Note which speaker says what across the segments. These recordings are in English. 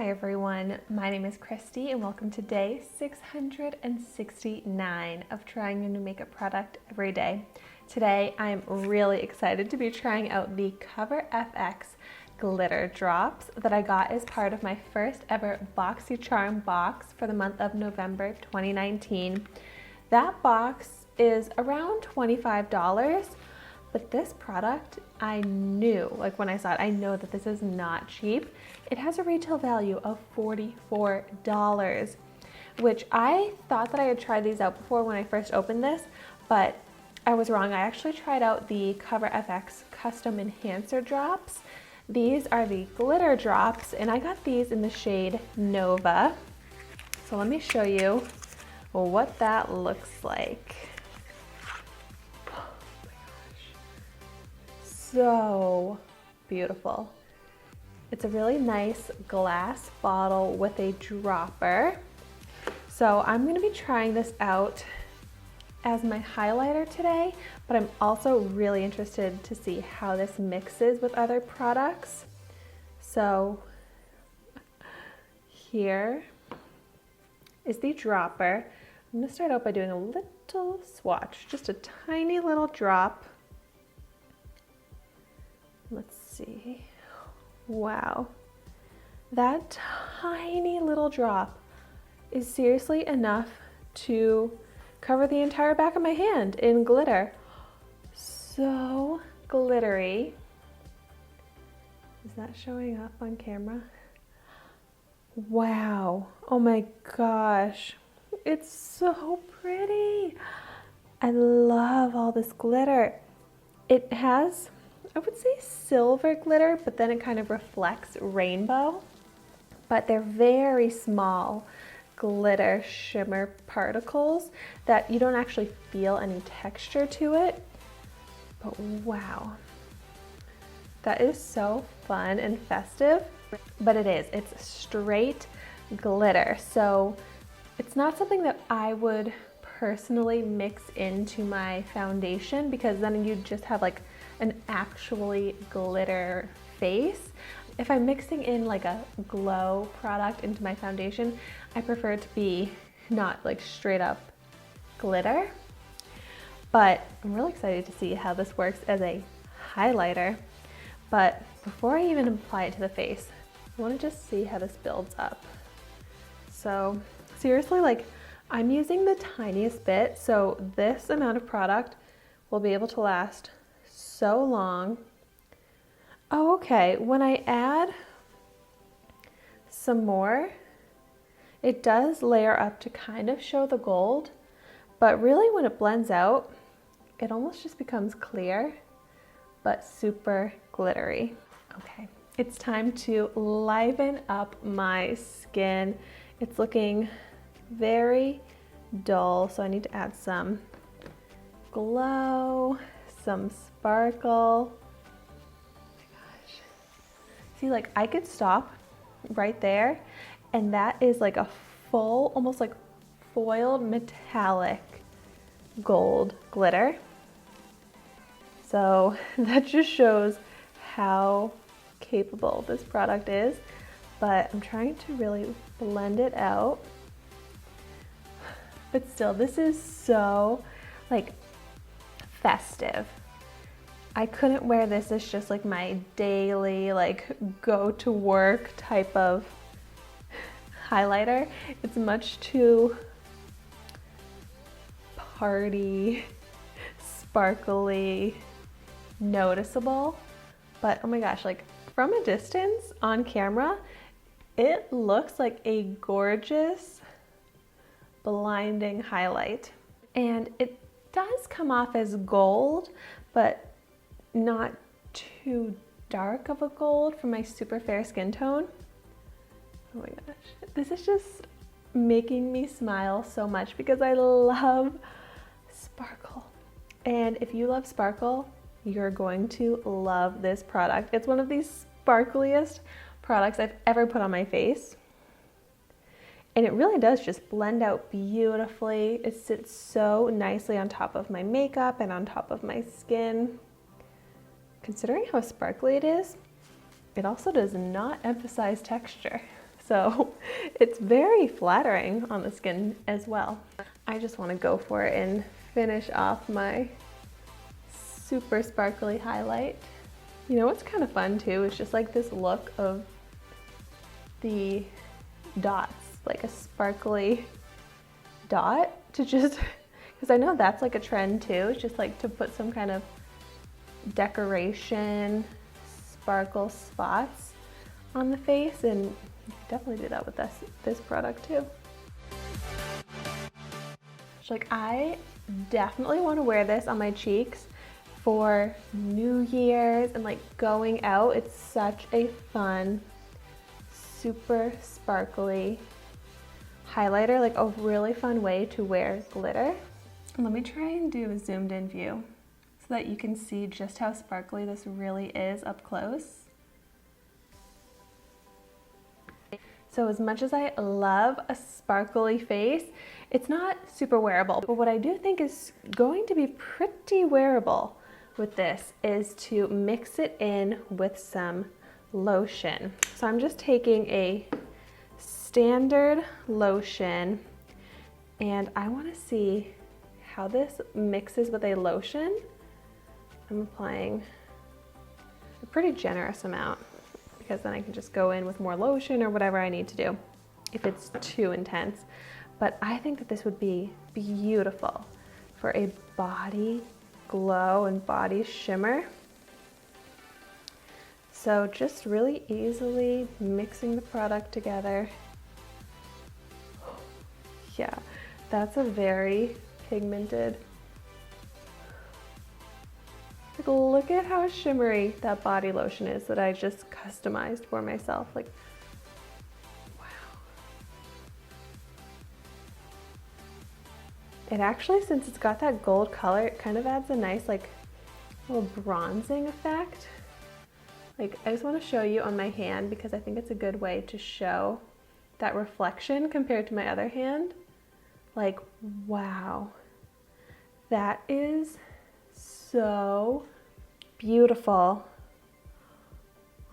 Speaker 1: Hi everyone, my name is Christy and welcome to day 669 of trying a new makeup product every day. Today I am really excited to be trying out the Cover FX glitter drops that I got as part of my first ever Boxycharm box for the month of November 2019. That box is around $25. But this product, I knew, like when I saw it, I know that this is not cheap. It has a retail value of $44, which I thought that I had tried these out before when I first opened this, but I was wrong. I actually tried out the Cover FX Custom Enhancer drops. These are the glitter drops, and I got these in the shade Nova. So let me show you what that looks like. So beautiful. It's a really nice glass bottle with a dropper. So I'm going to be trying this out as my highlighter today, but I'm also really interested to see how this mixes with other products. So here is the dropper. I'm going to start out by doing a little swatch, just a tiny little drop. Let's see. Wow. That tiny little drop is seriously enough to cover the entire back of my hand in glitter. So glittery. Is that showing up on camera? Wow. Oh my gosh. It's so pretty. I love all this glitter. It has, I would say, silver glitter, but then it kind of reflects rainbow. But they're very small glitter shimmer particles that you don't actually feel any texture to it. But wow, that is so fun and festive. But it's straight glitter. So it's not something that I would personally mix into my foundation, because then you just have like an actually glitter face. If I'm mixing in like a glow product into my foundation, I prefer it to be not like straight up glitter. But I'm really excited to see how this works as a highlighter. But before I even apply it to the face, I want to just see how this builds up. So seriously, like, I'm using the tiniest bit, so this amount of product will be able to last so long. Oh, okay, when I add some more, it does layer up to kind of show the gold, but really when it blends out, it almost just becomes clear, but super glittery. Okay, it's time to liven up my skin. It's looking very dull, so I need to add some glow, some sparkle. Oh my gosh. See, like, I could stop right there, and that is like a full, almost like foiled metallic gold glitter. So that just shows how capable this product is, but I'm trying to really blend it out. But still, this is so like festive. I couldn't wear this as just like my daily like go to work type of highlighter. It's much too party, sparkly, noticeable. But oh my gosh, like from a distance on camera, it looks like a gorgeous, blinding highlight. And it does come off as gold, but not too dark of a gold for my super fair skin tone. Oh my gosh, this is just making me smile so much because I love sparkle. And if you love sparkle, you're going to love this product. It's one of the sparkliest products I've ever put on my face. And it really does just blend out beautifully. It sits so nicely on top of my makeup and on top of my skin. Considering how sparkly it is, it also does not emphasize texture. So it's very flattering on the skin as well. I just want to go for it and finish off my super sparkly highlight. You know what's kind of fun too is just like this look of the dots, like a sparkly dot to just, because I know that's like a trend too. It's just like to put some kind of decoration, sparkle spots on the face, and you can definitely do that with this product too. So like I definitely want to wear this on my cheeks for New Year's and like going out. It's such a fun, super sparkly highlighter, like a really fun way to wear glitter. Let me try and do a zoomed in view so that you can see just how sparkly this really is up close. So as much as I love a sparkly face, it's not super wearable. But what I do think is going to be pretty wearable with this is to mix it in with some lotion. So I'm just taking a standard lotion and I want to see how this mixes with a lotion. I'm applying a pretty generous amount, because then I can just go in with more lotion or whatever I need to do if it's too intense. But I think that this would be beautiful for a body glow and body shimmer. So just really easily mixing the product together. Yeah, that's a very pigmented. Like, look at how shimmery that body lotion is that I just customized for myself. Like, wow. It actually, since it's got that gold color, it kind of adds a nice like little bronzing effect. Like, I just want to show you on my hand because I think it's a good way to show that reflection compared to my other hand. Like, wow, that is so beautiful.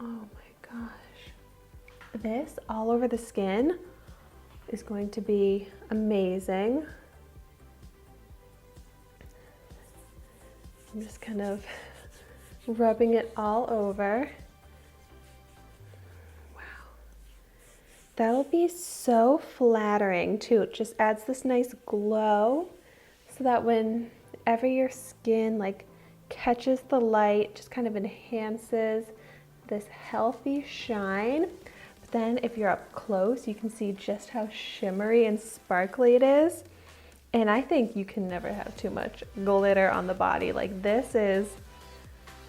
Speaker 1: Oh my gosh. This all over the skin is going to be amazing. I'm just kind of rubbing it all over. Wow. That'll be so flattering too. It just adds this nice glow so that whenever your skin like catches the light, just kind of enhances this healthy shine. But then if you're up close, you can see just how shimmery and sparkly it is. And I think you can never have too much glitter on the body. Like, this is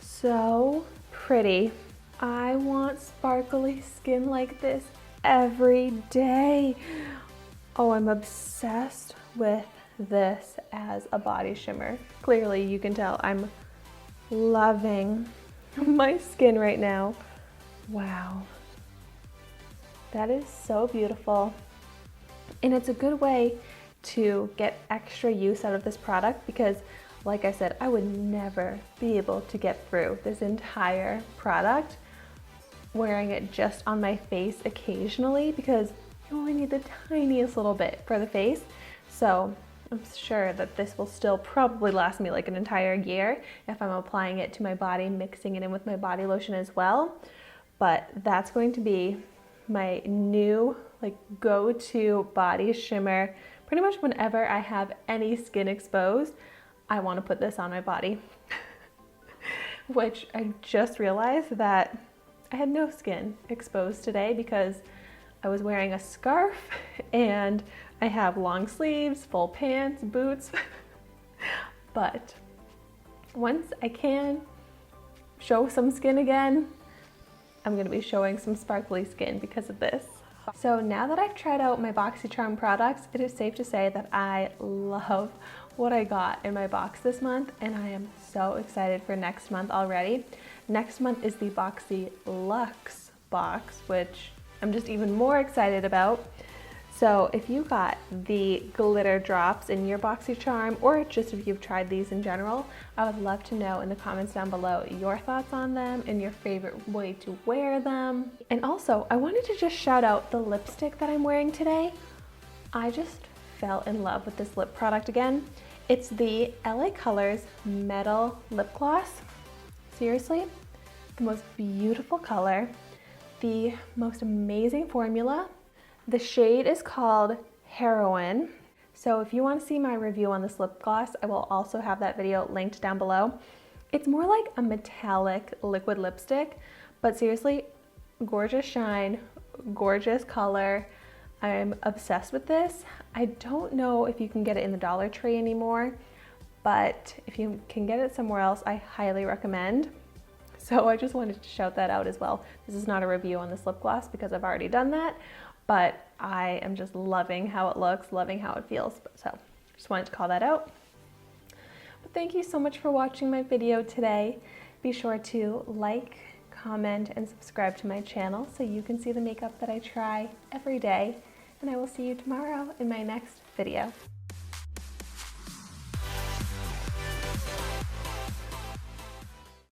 Speaker 1: so pretty. I want sparkly skin like this every day. Oh, I'm obsessed with this as a body shimmer. Clearly you can tell I'm loving my skin right now. Wow. That is so beautiful. And it's a good way to get extra use out of this product because, like I said, I would never be able to get through this entire product wearing it just on my face occasionally, because you only need the tiniest little bit for the face. So I'm sure that this will still probably last me like an entire year if I'm applying it to my body, mixing it in with my body lotion as well. But that's going to be my new like go-to body shimmer. Pretty much whenever I have any skin exposed, I want to put this on my body. Which I just realized that I had no skin exposed today because I was wearing a scarf and I have long sleeves, full pants, boots. But once I can show some skin again, I'm going to be showing some sparkly skin because of this. So now that I've tried out my Boxycharm products, it is safe to say that I love what I got in my box this month, and I am so excited for next month already. Next month is the Boxy Luxe box, which I'm just even more excited about. So if you got the glitter drops in your Boxycharm, or just if you've tried these in general, I would love to know in the comments down below your thoughts on them and your favorite way to wear them. And also, I wanted to just shout out the lipstick that I'm wearing today. I just fell in love with this lip product again. It's the LA Colors Metal Lip Gloss. Seriously, the most beautiful color, the most amazing formula. The shade is called Heroin. So if you want to see my review on this lip gloss, I will also have that video linked down below. It's more like a metallic liquid lipstick, but seriously, gorgeous shine, gorgeous color. I'm obsessed with this. I don't know if you can get it in the Dollar Tree anymore, but if you can get it somewhere else, I highly recommend. So I just wanted to shout that out as well. This is not a review on this lip gloss because I've already done that, but I am just loving how it looks, loving how it feels. So just wanted to call that out. But thank you so much for watching my video today. Be sure to like, comment, and subscribe to my channel so you can see the makeup that I try every day. And I will see you tomorrow in my next video.